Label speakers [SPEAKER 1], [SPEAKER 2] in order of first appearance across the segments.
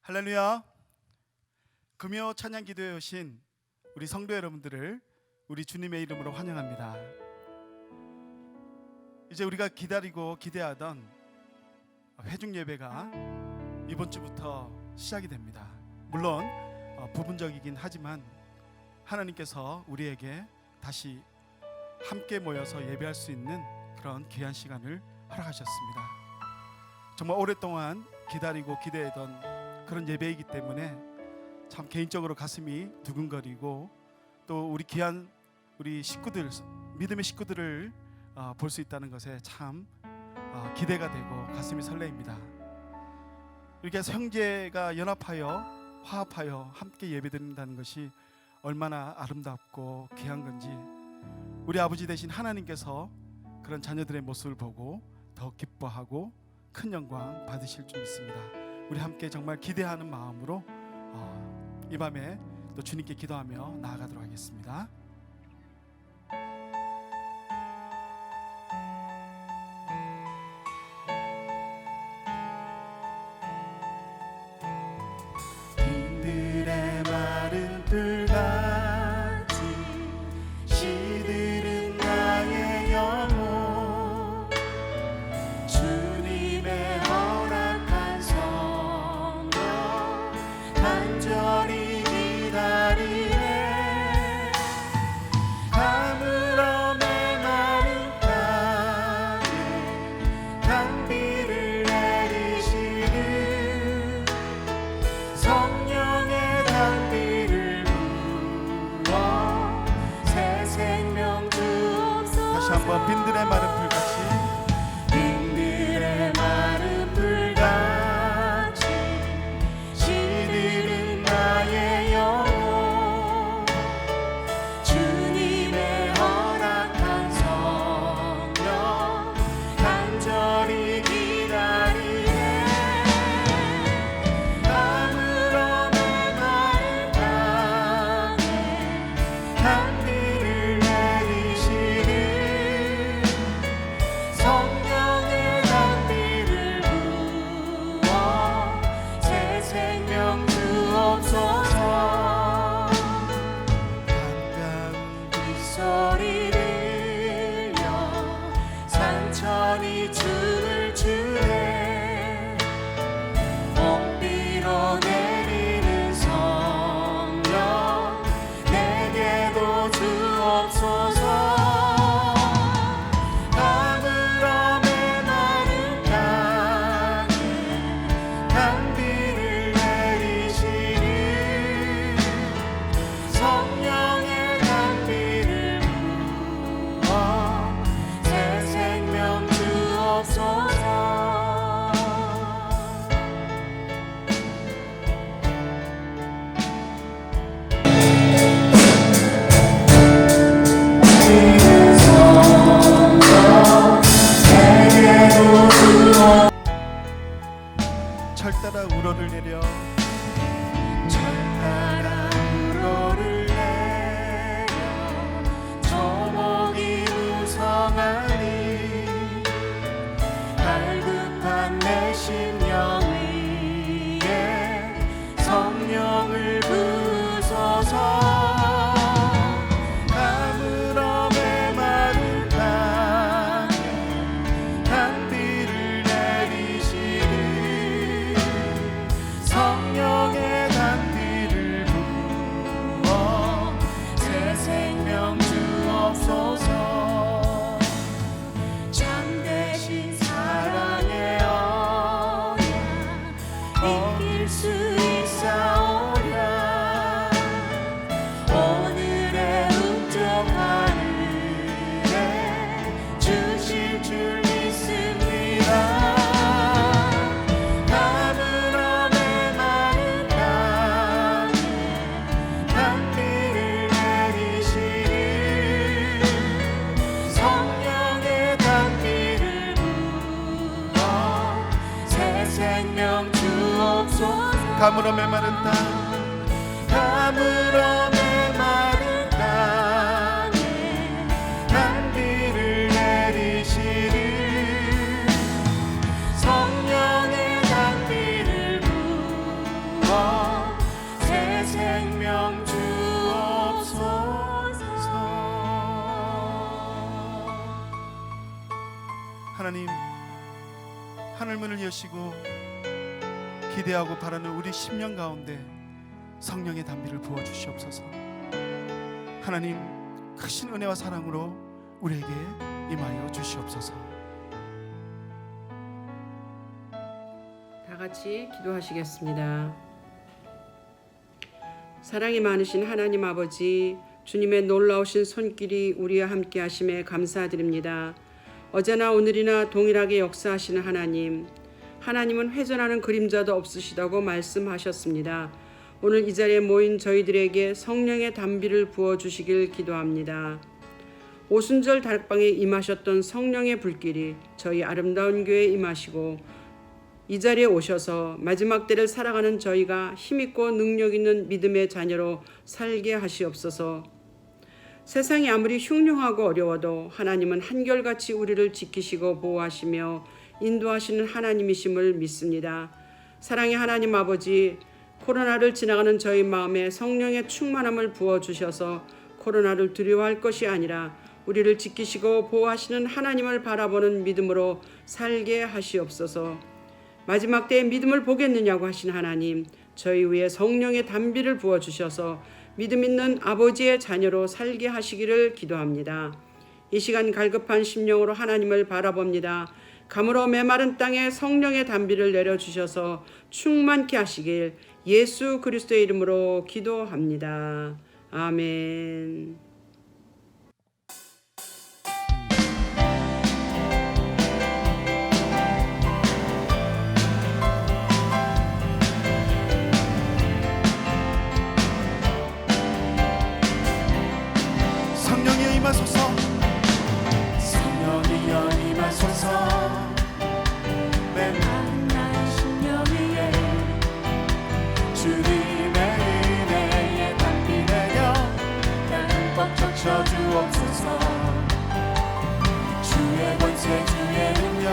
[SPEAKER 1] 할렐루야. 금요 찬양 기도에 오신 우리 성도 여러분들을 우리 주님의 이름으로 환영합니다. 이제 우리가 기다리고 기대하던 회중 예배가 이번 주부터 시작이 됩니다. 물론 부분적이긴 하지만 하나님께서 우리에게 다시 함께 모여서 예배할 수 있는 그런 귀한 시간을 허락하셨습니다. 정말 오랫동안 기다리고 기대했던 그런 예배이기 때문에 참 개인적으로 가슴이 두근거리고 또 우리 귀한 우리 식구들, 믿음의 식구들을 볼 수 있다는 것에 참 기대가 되고 가슴이 설레입니다. 이렇게 형제가 연합하여 화합하여 함께 예배드린다는 것이 얼마나 아름답고 귀한 건지 우리 아버지 되신 하나님께서 그런 자녀들의 모습을 보고 더 기뻐하고 큰 영광 받으실 줄 믿습니다. 우리 함께 정말 기대하는 마음으로 이 밤에 또 주님께 기도하며 나아가도록 하겠습니다. 빈들의 마른 풀같이 시들은 나의 영혼 주님의 허락한 성령 간절히 기다리네 가물어 메마른 땅에 단비를 내리시는 성령의 단비를 부어 새 생명 주옵소서. 다시 한번 빈들의 마른 풀같이 빈들의 마른 풀같이 시들은 나의 영혼 주님의 허락한 성령 간절히 기다리네 가물어 메마른 땅에 단비를 내리시는 성령의 단비를 부어 새 생명 주옵소서. 반가운 빗소리 들려 산천이 춤을 추네 봄비로 내리는 성령 내게도 주옵소서. 가물어 메마른 땅에 단비를 내리시는 성령의 단비를 부어 새 생명 주옵소서. 철따라 우러를 내려 철따라 우러를 내려 조목이 무성하니 갈급한 내 심령 위에 성령을 부소서. 가물어 메마른 땅에 단비를 내리시는 성령의 단비를 부어 새 생명 주옵소서. 참되신 사랑의 언약 이길 수 있사오랴 오늘의 음쪽 하늘에 주실 줄 믿습니다. 가물어 메마른 땅에 단비를 내리시는 성령의 단비를 부어 새 생명 주옵소서. 가물어 메마른 땅 가물어 메마른 땅에 단비를 내리시는 성령의 단비를 부어 여시고 기대하고 바라는 우리 심령 가운데 성령의 단비를 부어 주시옵소서. 하나님 크신 은혜와 사랑으로 우리에게 임하여 주시옵소서.
[SPEAKER 2] 다 같이 기도하시겠습니다. 사랑이 많으신 하나님 아버지, 주님의 놀라우신 손길이 우리와 함께 하심에 감사드립니다. 어제나 오늘이나 동일하게 역사하시는 하나님, 하나님은 회전하는 그림자도 없으시다고 말씀하셨습니다. 오늘 이 자리에 모인 저희들에게 성령의 단비를 부어주시길 기도합니다. 오순절 다락방에 임하셨던 성령의 불길이 저희 아름다운 교회에 임하시고 이 자리에 오셔서 마지막 때를 살아가는 저희가 힘있고 능력 있는 믿음의 자녀로 살게 하시옵소서. 세상이 아무리 흉흉하고 어려워도 하나님은 한결같이 우리를 지키시고 보호하시며 인도하시는 하나님이심을 믿습니다. 사랑의 하나님 아버지, 코로나를 지나가는 저희 마음에 성령의 충만함을 부어주셔서 코로나를 두려워할 것이 아니라 우리를 지키시고 보호하시는 하나님을 바라보는 믿음으로 살게 하시옵소서. 마지막 때에 믿음을 보겠느냐고 하신 하나님, 저희 위에 성령의 단비를 부어주셔서 믿음 있는 아버지의 자녀로 살게 하시기를 기도합니다. 이 시간 갈급한 심령으로 하나님을 바라봅니다. 가물어 메마른 땅에 성령의 단비를 내려주셔서 충만케 하시길 예수 그리스도의 이름으로 기도합니다. 아멘.
[SPEAKER 1] 성령이여 임하소서. 성령이여 임하소서. 메마른 나의 심령 위에 주님의 은혜의 단비 내려 나를 꽉 적셔 주옵소서. 주의 권세 주의 능력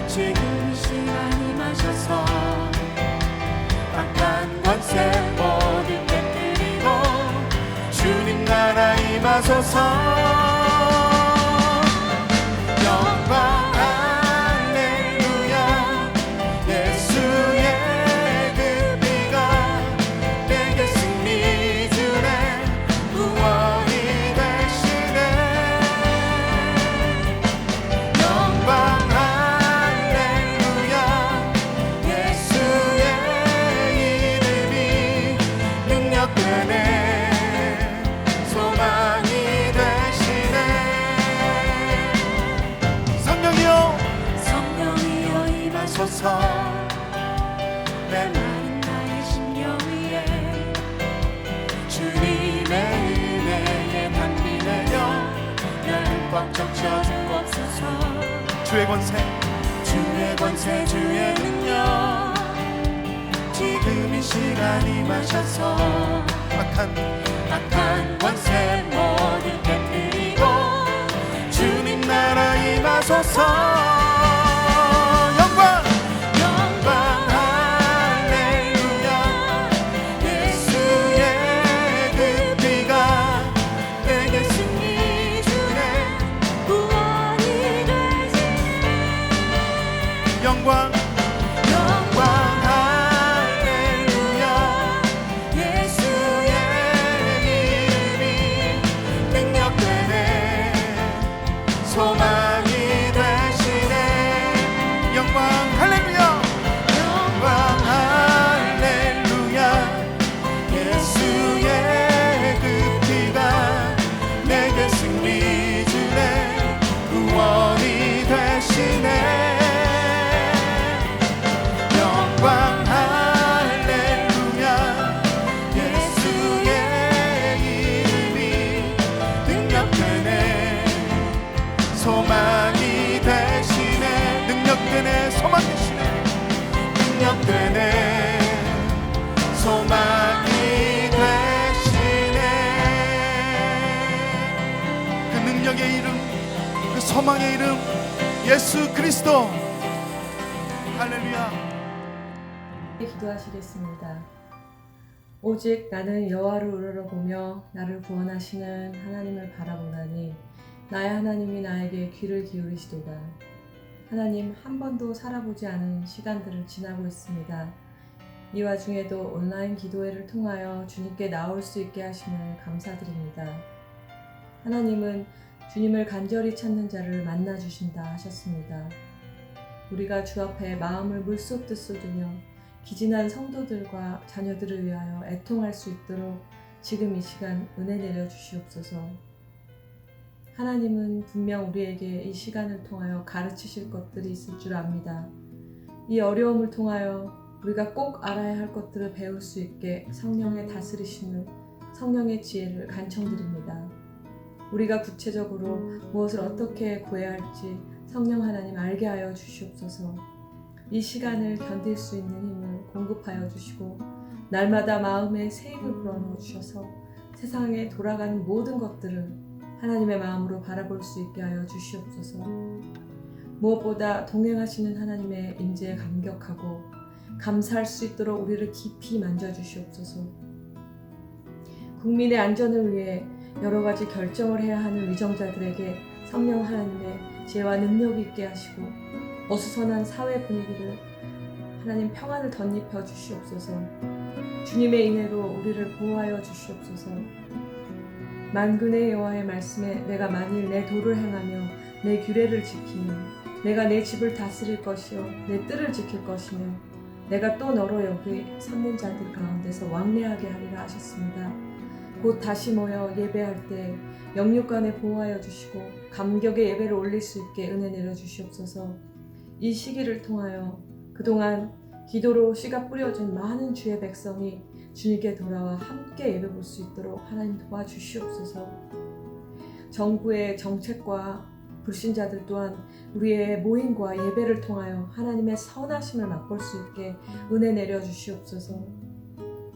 [SPEAKER 1] 지금 이 시간 임하셔서 악한 권세 모두 깨뜨리고 주님 나라 임하소서. 영광 할렐루야. 예수의 그 피가 내게 승리 주네. 구원이 되시네. 영광 할렐루야. 예수의 이름이 능력되네. 소망이 되시네. 성령이여 임하소서. 메마른 나의 심령 위에 주님의 은혜의 단비 내려 나를 꽉 적셔 주옵소서. 주의 권세 주의 능력 지금 이 시간 임하셔서 악한 권세 모두 깨뜨리고 주님 나라 임하소서. 영광 할렐루야. 예수의 그 피가 내게 승리 주네. 구원이 되시네. 영광 할렐루야. 예수의 이름이 능력되네. 소망이 되시네. 영광 할렐루야. 영광 할렐루야. 예수의 그 피가 내게 승리 주네. 구원이 되시네. 영광 할렐루야. 예수의 이름이 능력되네. 소망이 되시네. 능력되네. 소망 되시네. 능력되네. 소망이 되시네. 그 능력의 이름, 그 소망의 이름 예수 그리스도. 할렐루야.
[SPEAKER 3] 기도하시겠습니다. 오직 나는 여호와를 우러러보며 나를 구원하시는 하나님을 바라보나니 나의 하나님이 나에게 귀를 기울이시도다. 하나님 한 번도 살아보지 않은 시간들을 지나고 있습니다. 이 와중에도 온라인 기도회를 통하여 주님께 나올 수 있게 하심을 감사드립니다. 하나님은 주님을 간절히 찾는 자를 만나 주신다 하셨습니다. 우리가 주 앞에 마음을 물쏟듯 쏟으며 기진한 성도들과 자녀들을 위하여 애통할 수 있도록 지금 이 시간 은혜 내려 주시옵소서. 하나님은 분명 우리에게 이 시간을 통하여 가르치실 것들이 있을 줄 압니다. 이 어려움을 통하여 우리가 꼭 알아야 할 것들을 배울 수 있게 성령의 다스리심을, 성령의 지혜를 간청드립니다. 우리가 구체적으로 무엇을 어떻게 구해야 할지 성령 하나님 알게 하여 주시옵소서. 이 시간을 견딜 수 있는 힘을 공급하여 주시고 날마다 마음에 새 힘을 불어넣어 주셔서 세상에 돌아가는 모든 것들을 하나님의 마음으로 바라볼 수 있게 하여 주시옵소서. 무엇보다 동행하시는 하나님의 임재에 감격하고 감사할 수 있도록 우리를 깊이 만져주시옵소서. 국민의 안전을 위해 여러 가지 결정을 해야 하는 위정자들에게 성령 하나님의 지혜와 능력이 있게 하시고 어수선한 사회 분위기를 하나님 평안을 덧입혀 주시옵소서. 주님의 인애로 우리를 보호하여 주시옵소서. 만군의 여호와의 말씀에 내가 만일 내 도를 행하며 내 규례를 지키면 내가 내 집을 다스릴 것이요 내 뜰을 지킬 것이며 내가 또 너로 여기 섰는 자들 가운데서 왕래하게 하리라 하셨습니다. 곧 다시 모여 예배할 때 영육간에 보호하여 주시고 감격의 예배를 올릴 수 있게 은혜 내려 주시옵소서. 이 시기를 통하여 그동안 기도로 씨가 뿌려진 많은 주의 백성이 주님께 돌아와 함께 예배 볼 수 있도록 하나님 도와주시옵소서. 정부의 정책과 불신자들 또한 우리의 모임과 예배를 통하여 하나님의 선하심을 맛볼 수 있게 은혜 내려 주시옵소서.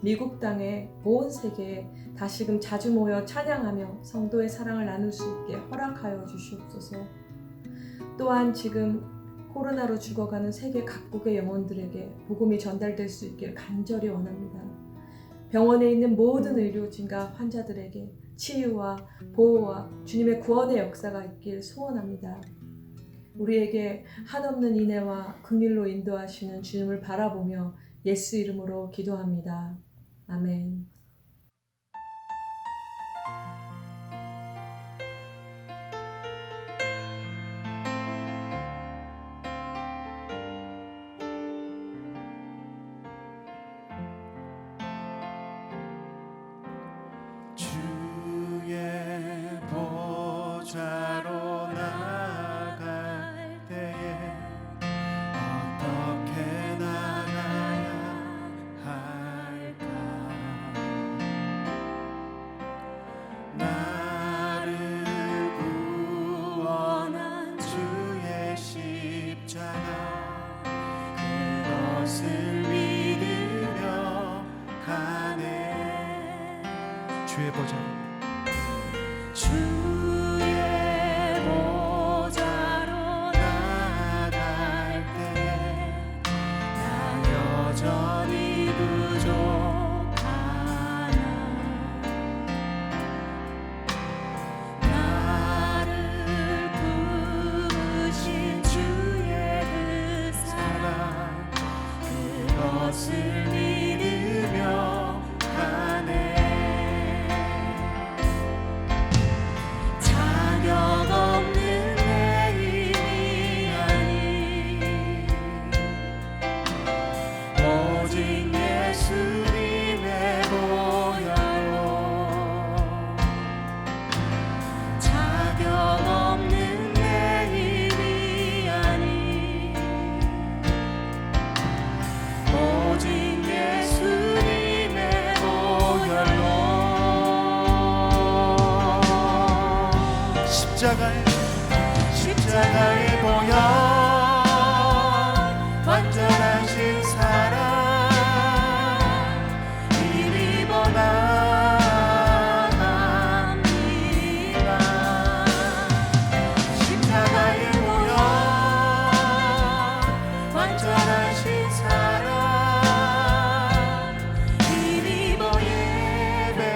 [SPEAKER 3] 미국 땅의 온 세계에 다시금 자주 모여 찬양하며 성도의 사랑을 나눌 수 있게 허락하여 주시옵소서. 또한 지금 코로나로 죽어가는 세계 각국의 영혼들에게 복음이 전달될 수 있길 간절히 원합니다. 병원에 있는 모든 의료진과 환자들에게 치유와 보호와 주님의 구원의 역사가 있길 소원합니다. 우리에게 한없는 인애와 긍휼로 인도하시는 주님을 바라보며 예수 이름으로 기도합니다. 아멘.
[SPEAKER 1] 주의 보좌로 나갈 때에 어떻게 나가야 할까? 나를 구원한 주의 십자가 그것을 믿으며 가네. 주의 보좌로 주의 보좌로 나갈 때에 나 여전히 부족하나 나를 부으신 주의 그 사랑 그것을 믿으며 가네. 십자가의 보혈 완전하신 사랑 힘입어 나갑니다. 십자가의 보혈 완전하신 사랑 힘입어 예배합니다.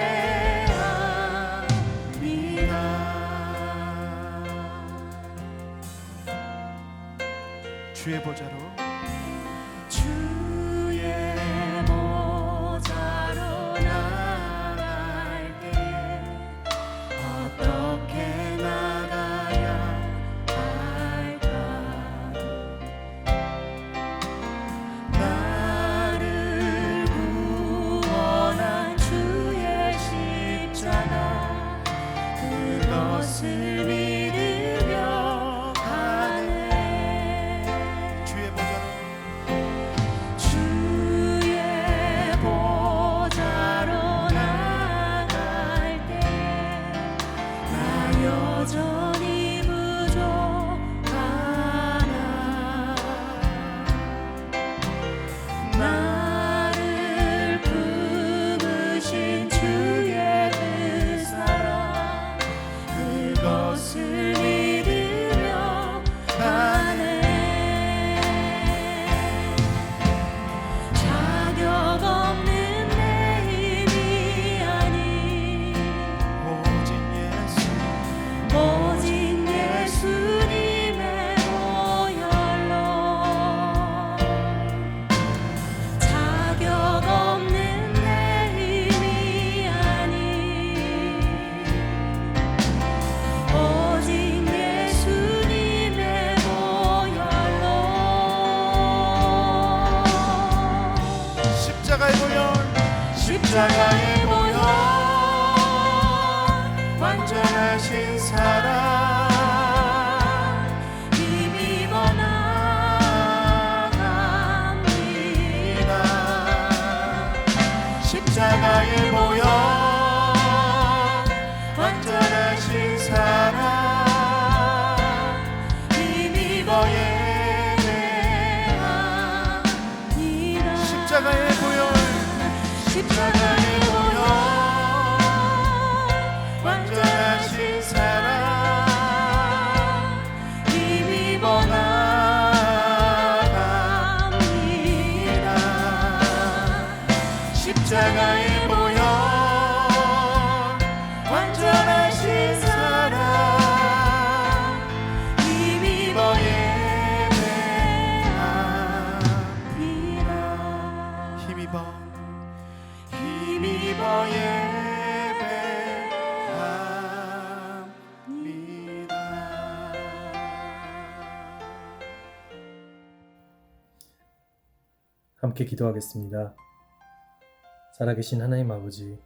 [SPEAKER 1] 십자가의 보혈 완전하신 사랑
[SPEAKER 3] 힘입어 나갑니다.
[SPEAKER 1] 십자가의 보혈 완전하신 사랑
[SPEAKER 3] 힘입어 예배합니다.
[SPEAKER 1] 십자가의 보혈 십자가의 보혈 완전하신 사랑
[SPEAKER 3] 힘입어 나갑니다.
[SPEAKER 1] 십자가의 보혈 완전하신 사랑
[SPEAKER 3] 힘입어
[SPEAKER 1] 예배합니다. 힘입어 예배합니다.
[SPEAKER 4] 함께 기도하겠습니다. 살아계신 하나님 아버지,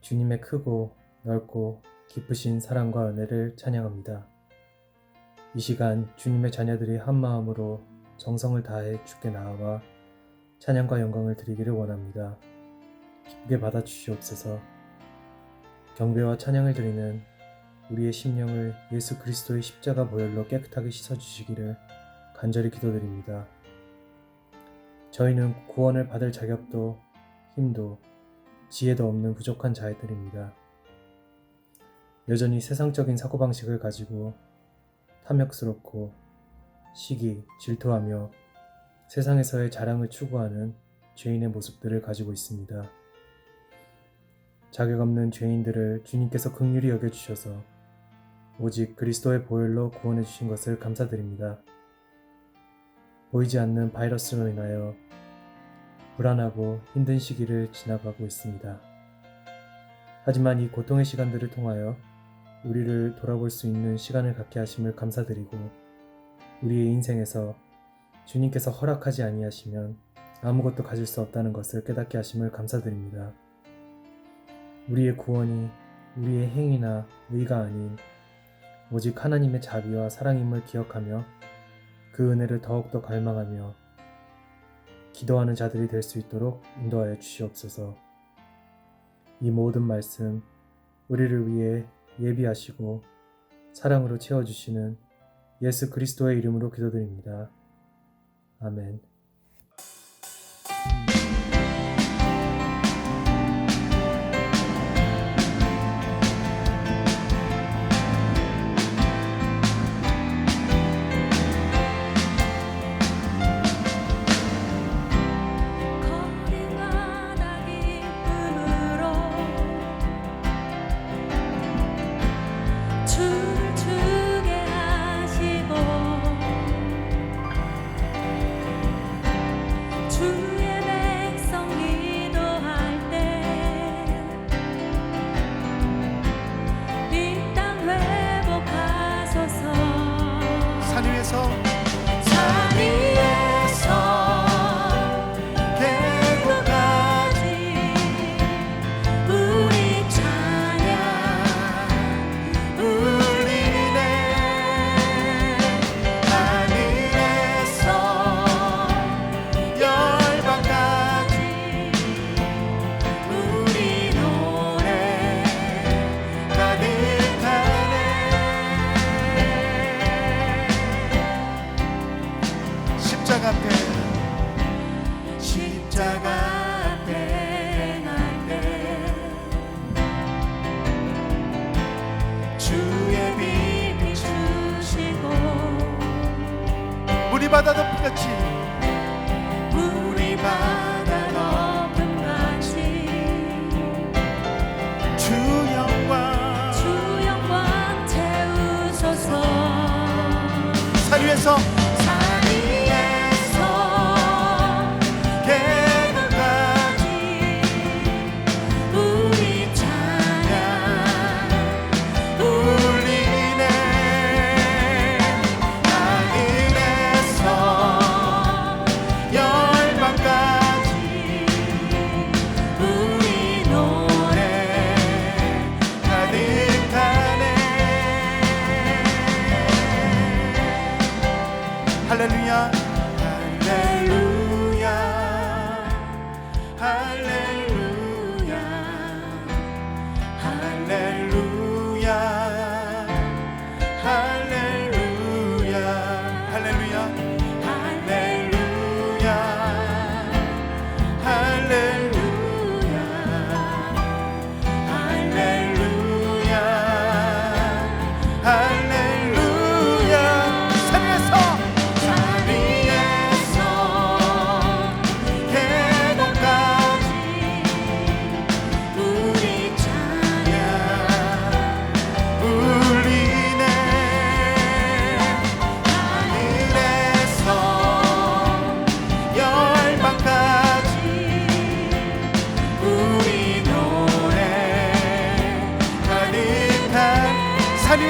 [SPEAKER 4] 주님의 크고 넓고 깊으신 사랑과 은혜를 찬양합니다. 이 시간 주님의 자녀들이 한 마음으로 정성을 다해 주께 나아와 찬양과 영광을 드리기를 원합니다. 기쁘게 받아주시옵소서. 경배와 찬양을 드리는 우리의 심령을 예수 그리스도의 십자가 보혈로 깨끗하게 씻어주시기를 간절히 기도드립니다. 저희는 구원을 받을 자격도 힘도 지혜도 없는 부족한 자들입니다. 여전히 세상적인 사고방식을 가지고 탐욕스럽고 시기, 질투하며 세상에서의 자랑을 추구하는 죄인의 모습들을 가지고 있습니다. 자격 없는 죄인들을 주님께서 긍휼히 여겨주셔서 오직 그리스도의 보혈로 구원해 주신 것을 감사드립니다. 보이지 않는 바이러스로 인하여 불안하고 힘든 시기를 지나가고 있습니다. 하지만 이 고통의 시간들을 통하여 우리를 돌아볼 수 있는 시간을 갖게 하심을 감사드리고 우리의 인생에서 주님께서 허락하지 아니하시면 아무것도 가질 수 없다는 것을 깨닫게 하심을 감사드립니다. 우리의 구원이 우리의 행위나 의가 아닌 오직 하나님의 자비와 사랑임을 기억하며 그 은혜를 더욱더 갈망하며 기도하는 자들이 될 수 있도록 인도하여 주시옵소서. 이 모든 말씀 우리를 위해 예비하시고 사랑으로 채워주시는 예수 그리스도의 이름으로 기도드립니다. 아멘.
[SPEAKER 3] 거리마다 기쁨으로 춤을 추게 하시고 주의 백성 기도할 때 이 땅 회복하소서.
[SPEAKER 1] 산 위에서
[SPEAKER 3] 산 위에서
[SPEAKER 1] 계곡까지
[SPEAKER 3] 우리 찬양
[SPEAKER 1] 울리네. 하늘에서 열방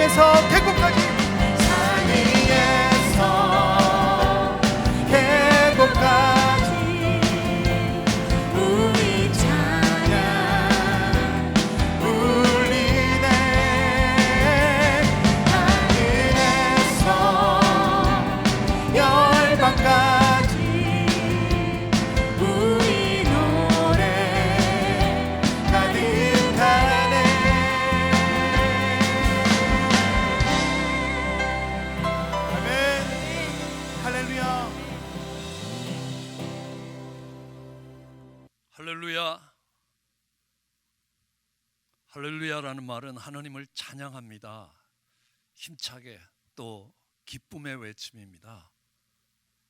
[SPEAKER 1] 위에서 계곡까지 산 위에서 계곡까지
[SPEAKER 5] 우리 찬양
[SPEAKER 1] 울리네 하늘에서 열방까지
[SPEAKER 5] 우리 노래
[SPEAKER 1] 가득하네. 아멘. 할렐루야.
[SPEAKER 6] 할렐루야. 할렐루야라는 말은 하나님을 찬양합니다. 힘차게 또 기쁨의 외침입니다.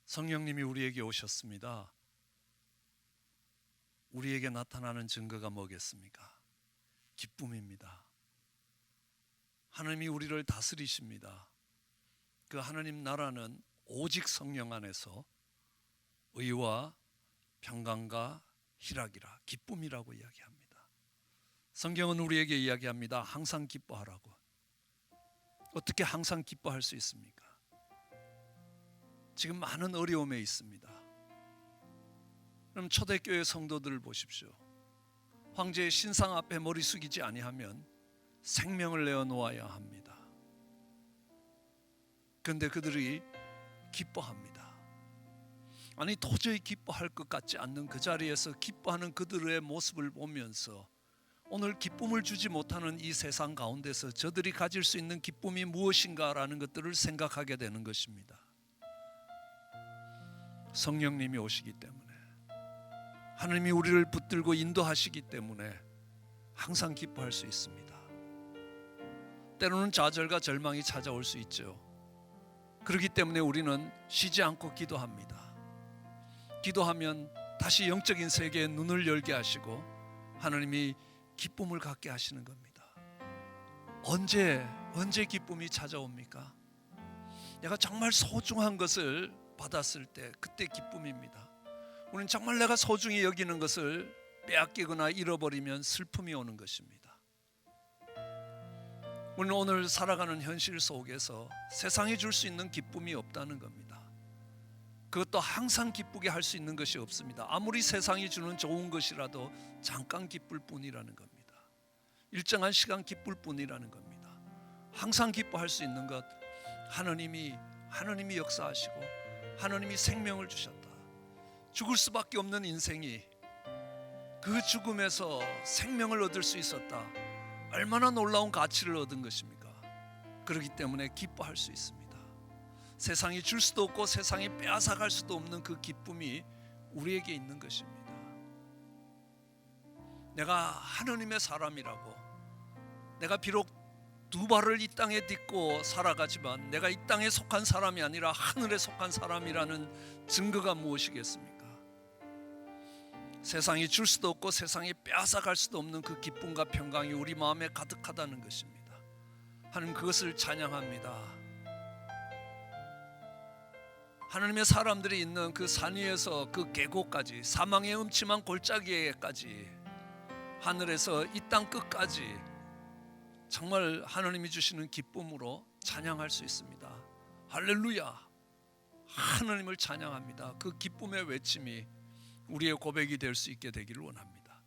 [SPEAKER 6] 성령님이 우리에게 오셨습니다. 우리에게 나타나는 증거가 뭐겠습니까? 기쁨입니다. 하나님이 우리를 다스리십니다. 그 하나님 나라는 오직 성령 안에서 의와 평강과 희락이라, 기쁨이라고 이야기합니다. 성경은 우리에게 이야기합니다. 항상 기뻐하라고. 어떻게 항상 기뻐할 수 있습니까? 지금 많은 어려움에 있습니다. 그럼 초대교회 성도들을 보십시오. 황제의 신상 앞에 머리 숙이지 아니하면 생명을 내어 놓아야 합니다. 그런데 그들이 기뻐합니다. 아니 도저히 기뻐할 것 같지 않는 그 자리에서 기뻐하는 그들의 모습을 보면서 오늘 기쁨을 주지 못하는 이 세상 가운데서 저들이 가질 수 있는 기쁨이 무엇인가라는 것들을 생각하게 되는 것입니다. 성령님이 오시기 때문에, 하나님이 우리를 붙들고 인도하시기 때문에 항상 기뻐할 수 있습니다. 때로는 좌절과 절망이 찾아올 수 있죠. 그렇기 때문에 우리는 쉬지 않고 기도합니다. 기도하면 다시 영적인 세계에 눈을 열게 하시고 하나님이 기쁨을 갖게 하시는 겁니다. 언제 기쁨이 찾아옵니까? 내가 정말 소중한 것을 받았을 때 그때 기쁨입니다. 우리는 정말 내가 소중히 여기는 것을 빼앗기거나 잃어버리면 슬픔이 오는 것입니다. 우리는 오늘 살아가는 현실 속에서 세상이 줄 수 있는 기쁨이 없다는 겁니다. 그것도 항상 기쁘게 할 수 있는 것이 없습니다. 아무리 세상이 주는 좋은 것이라도 잠깐 기쁠 뿐이라는 겁니다. 일정한 시간 기쁠 뿐이라는 겁니다. 항상 기뻐할 수 있는 것, 하나님이 역사하시고 하나님이 생명을 주셨다. 죽을 수밖에 없는 인생이 그 죽음에서 생명을 얻을 수 있었다. 얼마나 놀라운 가치를 얻은 것입니까? 그렇기 때문에 기뻐할 수 있습니다. 세상이 줄 수도 없고 세상이 빼앗아갈 수도 없는 그 기쁨이 우리에게 있는 것입니다. 내가 하나님의 사람이라고, 내가 비록 두 발을 이 땅에 딛고 살아가지만 내가 이 땅에 속한 사람이 아니라 하늘에 속한 사람이라는 증거가 무엇이겠습니까? 세상이 줄 수도 없고 세상이 빼앗아갈 수도 없는 그 기쁨과 평강이 우리 마음에 가득하다는 것입니다. 하나님 그것을 찬양합니다. 하나님의 사람들이 있는 그 산 위에서 그 계곡까지, 사망의 음침한 골짜기에까지, 하늘에서 이 땅 끝까지 정말 하나님이 주시는 기쁨으로 찬양할 수 있습니다. 할렐루야! 하나님을 찬양합니다. 그 기쁨의 외침이 우리의 고백이 될 수 있게 되기를 원합니다.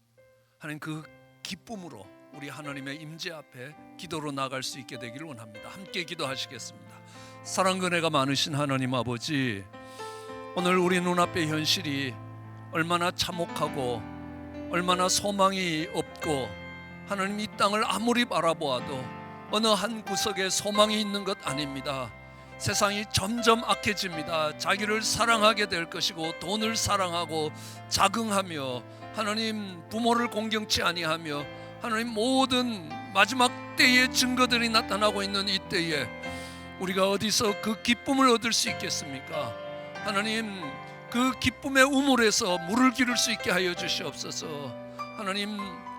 [SPEAKER 6] 하나님 그 기쁨으로 우리 하나님의 임재 앞에 기도로 나갈 수 있게 되기를 원합니다. 함께 기도하시겠습니다. 사랑과 은혜가 많으신 하나님 아버지, 오늘 우리 눈앞의 현실이 얼마나 참혹하고 얼마나 소망이 없고, 하나님 이 땅을 아무리 바라보아도 어느 한 구석에 소망이 있는 것 아닙니다. 세상이 점점 악해집니다. 자기를 사랑하게 될 것이고 돈을 사랑하고 자긍하며 하나님 부모를 공경치 아니하며 하나님 모든 마지막 때의 증거들이 나타나고 있는 이 때에 우리가 어디서 그 기쁨을 얻을 수 있겠습니까? 하나님 그 기쁨의 우물에서 물을 기를 수 있게 하여 주시옵소서.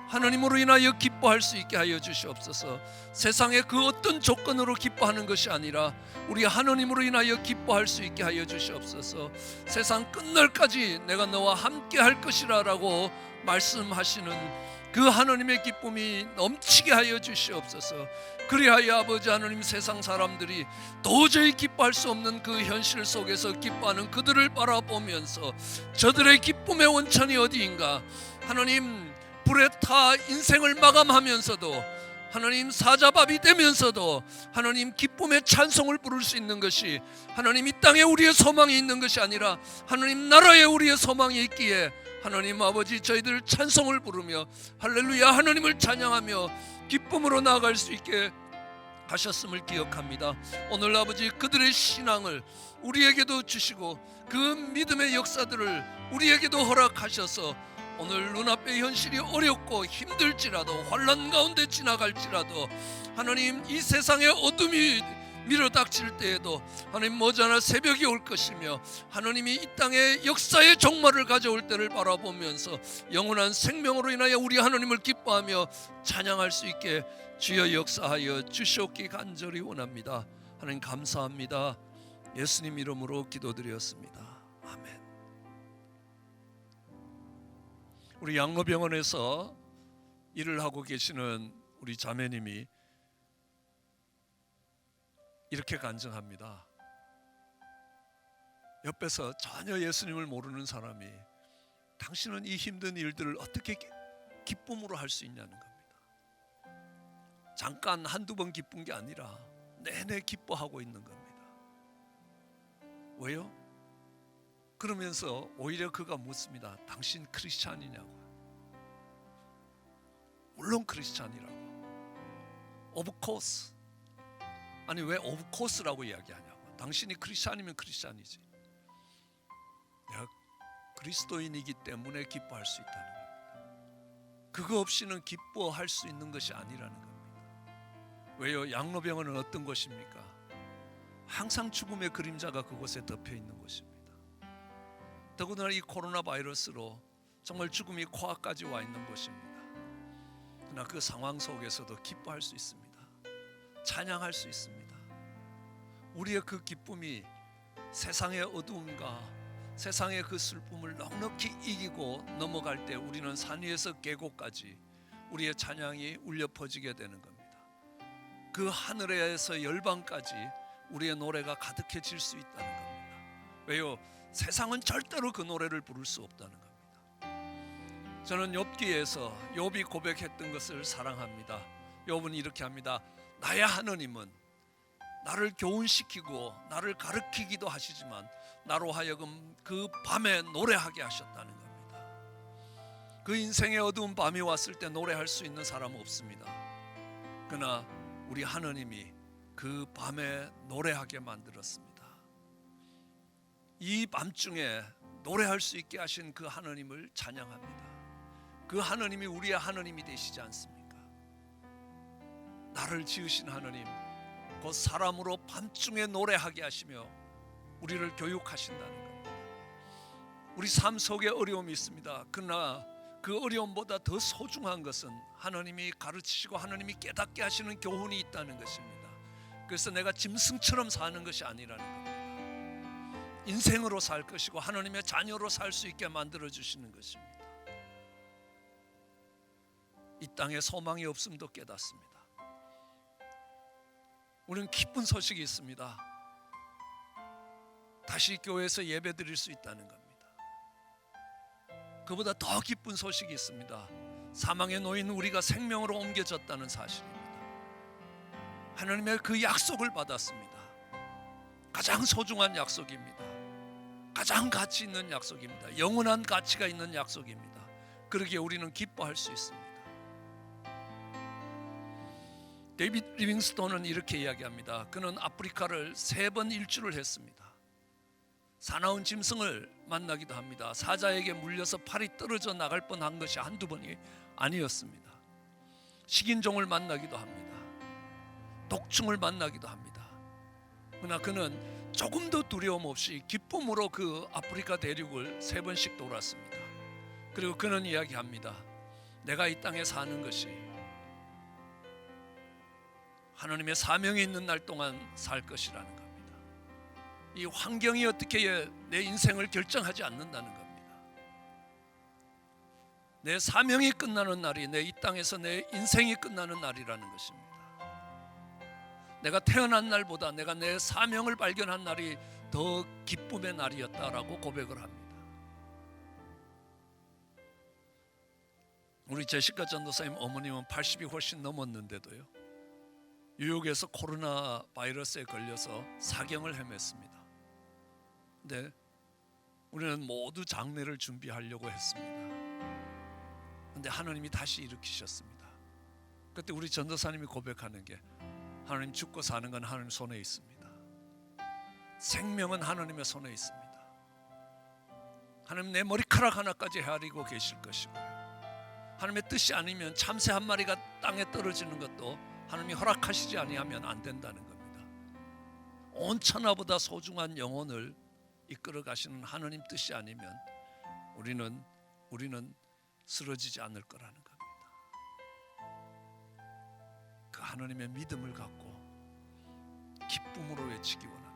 [SPEAKER 6] 하나님으로 인하여 기뻐할 수 있게 하여 주시옵소서. 세상의 그 어떤 조건으로 기뻐하는 것이 아니라 우리 하나님으로 인하여 기뻐할 수 있게 하여 주시옵소서. 세상 끝날까지 내가 너와 함께 할 것이라 라고 말씀하시는 그 하나님의 기쁨이 넘치게 하여 주시옵소서. 그리하여 아버지 하나님, 세상 사람들이 도저히 기뻐할 수 없는 그 현실 속에서 기뻐하는 그들을 바라보면서 저들의 기쁨의 원천이 어디인가, 하나님 불에 타 인생을 마감하면서도 하나님 사자밥이 되면서도 하나님 기쁨의 찬송을 부를 수 있는 것이 하나님 이 땅에 우리의 소망이 있는 것이 아니라 하나님 나라에 우리의 소망이 있기에 하나님 아버지, 저희들 찬송을 부르며 할렐루야 하나님을 찬양하며 기쁨으로 나아갈 수 있게 하셨음을 기억합니다. 오늘 아버지, 그들의 신앙을 우리에게도 주시고 그 믿음의 역사들을 우리에게도 허락하셔서 오늘 눈앞의 현실이 어렵고 힘들지라도, 환난 가운데 지나갈지라도, 하나님 이 세상의 어둠이 밀어닥칠 때에도 하나님 머지않아 새벽이 올 것이며 하나님이 이 땅의 역사의 종말을 가져올 때를 바라보면서 영원한 생명으로 인하여 우리 하나님을 기뻐하며 찬양할 수 있게 주여 역사하여 주시옵기 간절히 원합니다. 하나님 감사합니다. 예수님 이름으로 기도드렸습니다. 아멘. 우리 양로병원에서 일을 하고 계시는 우리 자매님이 이렇게 간증합니다. 옆에서 전혀 예수님을 모르는 사람이 당신은 이 힘든 일들을 어떻게 기쁨으로 할 수 있냐는 겁니다. 잠깐 한두 번 기쁜 게 아니라 내내 기뻐하고 있는 겁니다. 왜요? 그러면서 오히려 그가 묻습니다. 당신 크리스찬이냐고. 물론 크리스찬이라고. 오브 코스. 아니 왜 오브 코스라고 이야기하냐고. 당신이 크리스찬이면 크리스찬이지. 내가 그리스도인이기 때문에 기뻐할 수 있다는 겁니다. 그거 없이는 기뻐할 수 있는 것이 아니라는 겁니다. 왜요? 양로병원은 어떤 곳입니까? 항상 죽음의 그림자가 그곳에 덮여 있는 곳입니다. 더군다나 이 코로나 바이러스로 정말 죽음이 코앞까지 와 있는 곳입니다. 그러나 그 상황 속에서도 기뻐할 수 있습니다. 찬양할 수 있습니다. 우리의 그 기쁨이 세상의 어두움과 세상의 그 슬픔을 넉넉히 이기고 넘어갈 때 우리는 산 위에서 계곡까지 우리의 찬양이 울려 퍼지게 되는 겁니다. 그 하늘에서 열방까지 우리의 노래가 가득해질 수 있다는 겁니다. 왜요? 세상은 절대로 그 노래를 부를 수 없다는 겁니다. 저는 욥기에서 욥이 고백했던 것을 사랑합니다. 욥은 이렇게 합니다. 나의 하나님은 나를 교훈시키고 나를 가르치기도 하시지만 나로 하여금 그 밤에 노래하게 하셨다는 겁니다. 그 인생의 어두운 밤이 왔을 때 노래할 수 있는 사람은 없습니다. 그러나 우리 하나님이 그 밤에 노래하게 만들었습니다. 이 밤중에 노래할 수 있게 하신 그 하나님을 찬양합니다. 그 하나님이 우리의 하나님이 되시지 않습니까? 나를 지으신 하나님, 곧 사람으로 밤중에 노래하게 하시며 우리를 교육하신다는 겁니다. 우리 삶 속에 어려움이 있습니다. 그러나 그 어려움보다 더 소중한 것은 하나님이 가르치시고 하나님이 깨닫게 하시는 교훈이 있다는 것입니다. 그래서 내가 짐승처럼 사는 것이 아니라는 겁니다. 인생으로 살 것이고 하나님의 자녀로 살 수 있게 만들어 주시는 것입니다. 이 땅에 소망이 없음도 깨닫습니다. 우리는 기쁜 소식이 있습니다. 다시 교회에서 예배 드릴 수 있다는 겁니다. 그보다 더 기쁜 소식이 있습니다. 사망에 놓인 우리가 생명으로 옮겨졌다는 사실입니다. 하나님의 그 약속을 받았습니다. 가장 소중한 약속입니다. 가장 가치 있는 약속입니다. 영원한 가치가 있는 약속입니다. 그러기에 우리는 기뻐할 수 있습니다. 데이비드 리빙스톤은 이렇게 이야기합니다. 그는 아프리카를 3번 일주를 했습니다. 사나운 짐승을 만나기도 합니다. 사자에게 물려서 팔이 떨어져 나갈 뻔한 것이 한두 번이 아니었습니다. 식인종을 만나기도 합니다. 독충을 만나기도 합니다. 그러나 그는 조금도 두려움 없이 기쁨으로 그 아프리카 대륙을 3번씩 돌았습니다. 그리고 그는 이야기합니다. 내가 이 땅에 사는 것이 하나님의 사명이 있는 날 동안 살 것이라는 겁니다. 이 환경이 어떻게 내 인생을 결정하지 않는다는 겁니다. 내 사명이 끝나는 날이, 내 이 땅에서 내 인생이 끝나는 날이라는 것입니다. 내가 태어난 날보다 내가 내 사명을 발견한 날이 더 기쁨의 날이었다라고 고백을 합니다. 우리 제시카 전도사님 어머님은 80이 훨씬 넘었는데도요, 뉴욕에서 코로나 바이러스에 걸려서 사경을 헤맸습니다. 근데 우리는 모두 장례를 준비하려고 했습니다. 근데 하나님이 다시 일으키셨습니다. 그때 우리 전도사님이 고백하는 게, 하나님, 죽고 사는 건 하나님 손에 있습니다. 생명은 하나님의 손에 있습니다. 하나님, 내 머리카락 하나까지 헤아리고 계실 것이고요, 하나님의 뜻이 아니면 참새 한 마리가 땅에 떨어지는 것도 하나님이 허락하시지 아니하면 안 된다는 겁니다. 온 천하보다 소중한 영혼을 이끌어 가시는 하나님 뜻이 아니면 우리는 쓰러지지 않을 거라는 겁니다. 그 하나님의 믿음을 갖고 기쁨으로 외치기 원합니다.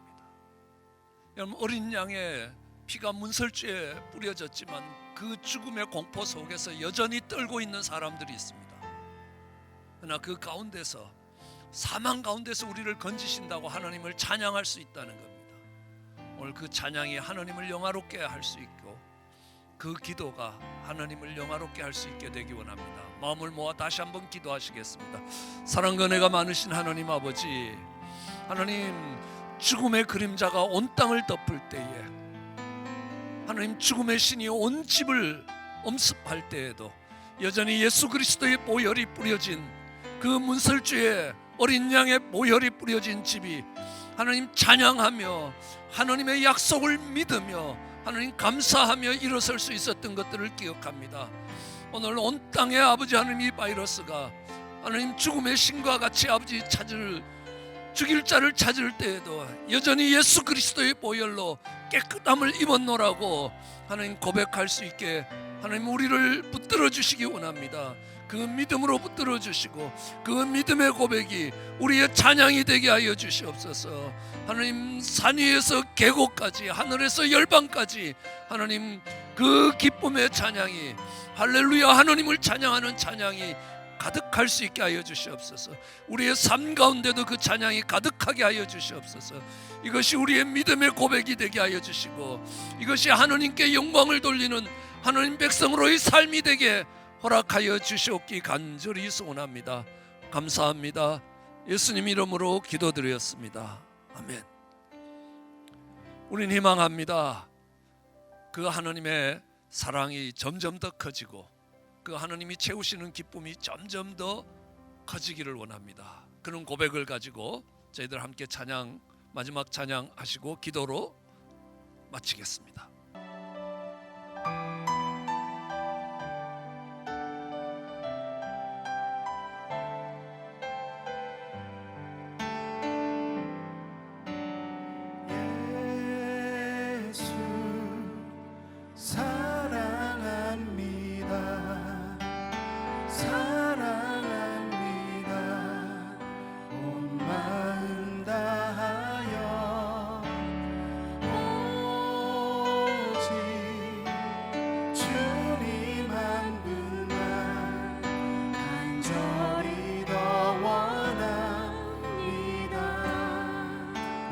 [SPEAKER 6] 여러분, 어린 양의 피가 문설주에 뿌려졌지만 그 죽음의 공포 속에서 여전히 떨고 있는 사람들이 있습니다. 그러나 그 가운데서, 사망 가운데서 우리를 건지신다고 하나님을 찬양할 수 있다는 겁니다. 오늘 그 찬양이 하나님을 영화롭게 할 수 있고, 그 기도가 하나님을 영화롭게 할 수 있게 되기 원합니다. 마음을 모아 다시 한번 기도하시겠습니다. 사랑과 은혜가 많으신 하나님 아버지, 하나님, 죽음의 그림자가 온 땅을 덮을 때에, 하나님, 죽음의 신이 온 집을 엄습할 때에도 여전히 예수 그리스도의 보혈이 뿌려진 그 문설주에 어린 양의 보혈이 뿌려진 집이 하나님 찬양하며 하나님의 약속을 믿으며 하나님 감사하며 일어설 수 있었던 것들을 기억합니다. 오늘 온 땅에 아버지 하나님, 이 바이러스가 하나님 죽음의 신과 같이 아버지 죽일 자를 찾을 때에도 여전히 예수 그리스도의 보혈로 깨끗함을 입었노라고 하나님 고백할 수 있게 하나님 우리를 붙들어 주시기 원합니다. 그 믿음으로 붙들어 주시고 그 믿음의 고백이 우리의 찬양이 되게 하여 주시옵소서. 하나님, 산 위에서 계곡까지, 하늘에서 열방까지 하나님 그 기쁨의 찬양이, 할렐루야, 하나님을 찬양하는 찬양이 가득할 수 있게 하여 주시옵소서. 우리의 삶 가운데도 그 찬양이 가득하게 하여 주시옵소서. 이것이 우리의 믿음의 고백이 되게 하여 주시고, 이것이 하나님께 영광을 돌리는 하나님 백성으로의 삶이 되게 허락하여 주시옵기 간절히 소원합니다. 감사합니다. 예수님 이름으로 기도드렸습니다. 아멘. 우린 희망합니다. 그 하나님의 사랑이 점점 더 커지고 그 하나님이 채우시는 기쁨이 점점 더 커지기를 원합니다. 그런 고백을 가지고 저희들 함께 찬양, 마지막 찬양 하시고 기도로 마치겠습니다.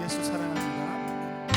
[SPEAKER 1] 예수 사랑합니다.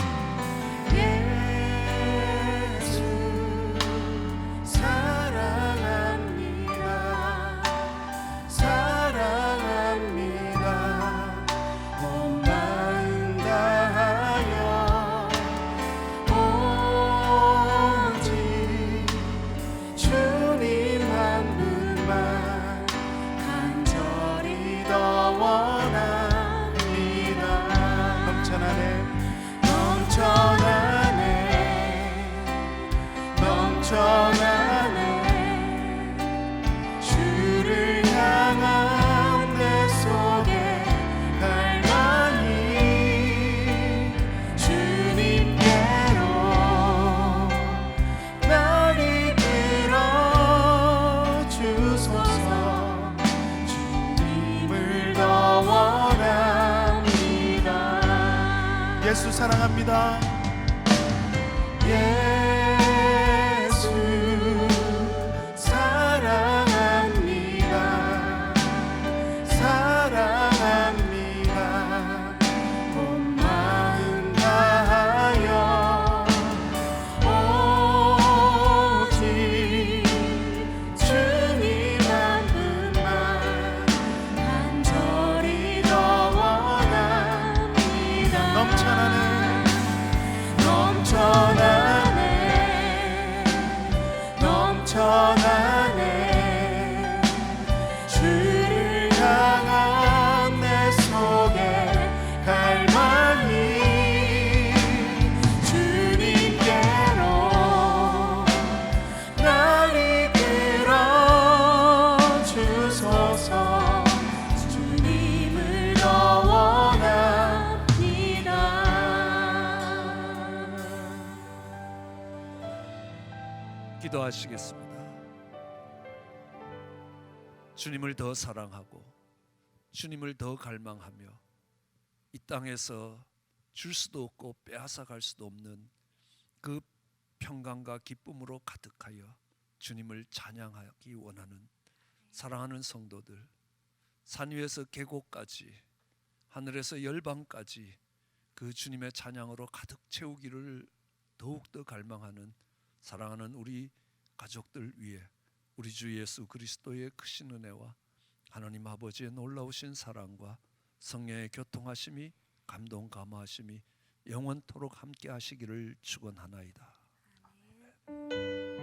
[SPEAKER 1] 예수 사랑합니다. 넘쳐나네. 주를 향한 내 속에 갈망이 주님께로 날 이끌어 주소서. 주님을 더 원합니다.
[SPEAKER 6] 기도하시겠습니다. 주님을 더 사랑하고 주님을 더 갈망하며 이 땅에서 줄 수도 없고 빼앗아갈 수도 없는 그 평강과 기쁨으로 가득하여 주님을 찬양하기 원하는 사랑하는 성도들, 산 위에서 계곡까지 하늘에서 열방까지 그 주님의 찬양으로 가득 채우기를 더욱더 갈망하는 사랑하는 우리 가족들 위해 우리 주 예수 그리스도의 크신 은혜와 하나님 아버지의 놀라우신 사랑과 성령의 교통하심이 감동 감화하심이 영원토록 함께 하시기를 축원하나이다. 아멘.